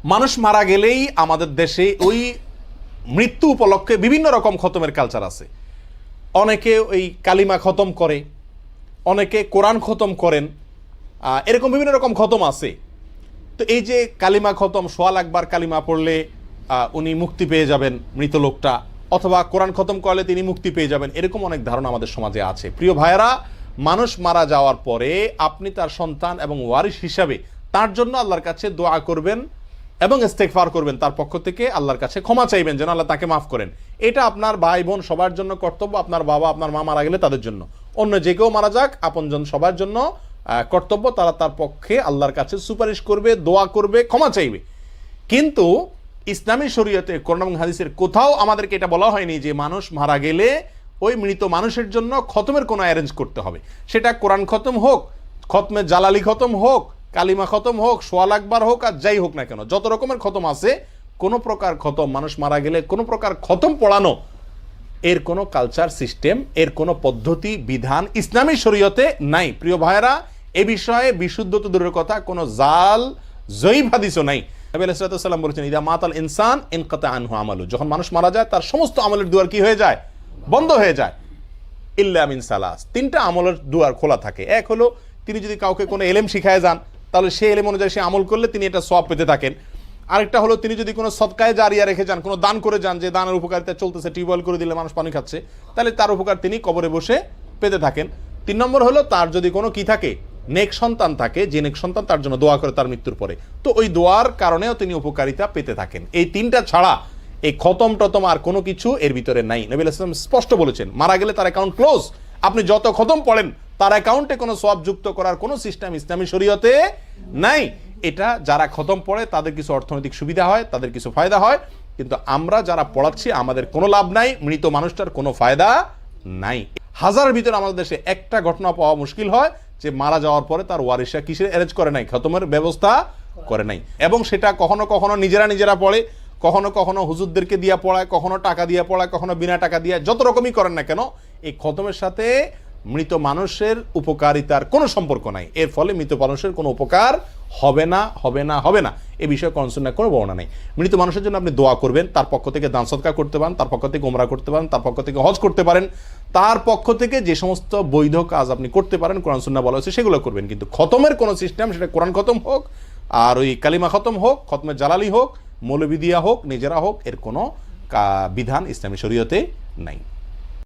মানুষ মারা গেলেই আমাদের দেশে ওই মৃত্যু উপলক্ষে বিভিন্ন রকম খতমের কালচার আছে। অনেকে ওই কালিমা খতম করে, অনেকে কোরআন খতম করেন, এরকম বিভিন্ন রকম খতম আছে। তো এই যে কালিমা খতম, সোয়াল একবার কালিমা পড়লে উনি মুক্তি পেয়ে যাবেন মৃত লোকটা, অথবা কোরআন খতম করলে তিনি মুক্তি পেয়ে যাবেন, এরকম অনেক ধারণা আমাদের সমাজে আছে। প্রিয় ভাইয়েরা, মানুষ মারা যাওয়ার পরে আপনি তার সন্তান এবং ওয়ারিস হিসাবে তার জন্য আল্লাহর কাছে দোয়া করবেন এবং ইস্তেগফার করবেন, তার পক্ষ থেকে আল্লাহর কাছে ক্ষমা চাইবেন যেন আল্লাহ তাকে মাফ করেন। এটা আপনার ভাই বোন সবার জন্য কর্তব্য। আপনার বাবা আপনার মা মারা গেলে তাদের জন্য, অন্য যে কেউ মারা যাক, আপনজন সবার জন্য কর্তব্য, তারা তার পক্ষে আল্লাহর কাছে সুপারিশ করবে, দোয়া করবে, ক্ষমা চাইবে। কিন্তু ইসলামী শরীয়তে কোরআন এবং হাদিসের কোথাও আমাদেরকে এটা বলা হয়নি যে মানুষ মারা গেলে ওই মৃত মানুষের জন্য খতমের কোনো অ্যারেঞ্জ করতে হবে। সেটা কোরআন খতম হোক, খতমে জালালি খতম হোক, কালিমা খতম হোক, সোয়াল আকবার হোক, আর যাই হোক না কেন, যত রকমের খতম আছে, কোনো প্রকার খতম, মানুষ মারা গেলে কোনো প্রকার খতম পড়ানো, এর কোনো কালচার সিস্টেম, এর কোনো পদ্ধতি বিধান ইসলামী শরীয়তে নাই। প্রিয় ভাইয়েরা, এ বিষয়ে বিশুদ্ধ তো দূরের কথা, কোনো জাল জয়ীফ হাদিসও নাই। নবী আলাইহিস সালাম বলেছেন, ইদা মাতাল ইনসান ইনকাতা আনহু আমালু, যখন মানুষ মারা যায় তার সমস্ত আমলের দুয়ার কি হয়ে যায়? বন্ধ হয়ে যায়। ইল্লা মিন সালাস, তিনটা আমলের দুয়ার খোলা থাকে। এক হলো, তিনি যদি কাউকে কোনো এলেম শিখায় যান, তাহলে সেই এলেম অনুযায়ী সে আমল করলে তিনি এটা সওয়াব পেতে থাকেন। আরেকটা হলো, তিনি যদি কোনো সদকায়ে জারিয়া রেখে যান, কোনো দান করে যান, যে দানের উপকারিতা চলতেছে, টিউবওয়েল করে দিলে মানুষ পানি খাচ্ছে, তাহলে তার উপকার তিনি কবরে বসে পেতে থাকেন। 3 নম্বর হলো, তার যদি কোনো কি থাকে, নেক সন্তান থাকে, যে নেক সন্তান তার জন্য দোয়া করে তার মৃত্যুর পরে, তো ওই দোয়ার কারণেও তিনি উপকারিতা পেতে থাকেন। এই তিনটা ছাড়া এই খতম টতম আর কোনো কিছু এর ভিতরে নাই। নবী আলাইহিস সালাম স্পষ্ট বলেছেন, মারা গেলে তার অ্যাকাউন্ট ক্লোজ। আপনি যত খতম পড়েন, তার অ্যাকাউন্টে কোনো সওয়াব যুক্ত করার কোনো সিস্টেম ইসলামী শরীয়তে নাই। এটা যারা খতম পড়ে তাদের কিছু অর্থনৈতিক সুবিধা হয়, তাদের কিছু ফায়দা হয়, কিন্তু আমরা যারা পড়াচ্ছি আমাদের কোনো লাভ নাই, মৃত মানুষটার কোনো ফায়দা নাই। হাজারের ভিতরে আমাদের দেশে একটা ঘটনা পাওয়া মুশকিল হয় যে মারা যাওয়ার পরে তার ওয়ারিসরা কিসের অ্যারেঞ্জ করে নাই, খতমের ব্যবস্থা করে নাই। এবং সেটা কখনো কখনো নিজেরা পড়ে, কখনো কখনো হুজুরদেরকে দিয়া পড়ায়, কখনো টাকা দিয়ে পড়ায়, কখনো বিনা টাকা দিয়ে, যত রকমই করেন না কেন, এই খতমের সাথে মৃত মানুষের উপকারিতার কোনো সম্পর্ক নাই। এর ফলে মৃত মানুষের কোনো উপকার হবে না, হবে না, হবে না। এ বিষয়ে কোরআন সুন্নাহয় কোনো বর্ণনা নেই। মৃত মানুষের জন্য আপনি দোয়া করবেন, তার পক্ষ থেকে দান সদকা করতে পারেন, তার পক্ষ থেকে উমরা করতে পারেন, তার পক্ষ থেকে হজ করতে পারেন, তার পক্ষ থেকে যে সমস্ত বৈধ কাজ আপনি করতে পারেন কোরআন সুন্নাহ বলা হয়েছে সেগুলো করবেন। কিন্তু খতমের কোনো সিস্টেম, সেটা কোরআন খতম হোক, আর ওই কালিমা খতম হোক, খতমে জালালি হোক, মৌলবি দিয়া হোক, নিজেরা হোক, এর কোনো বিধান ইসলামী শরীয়তে নাই।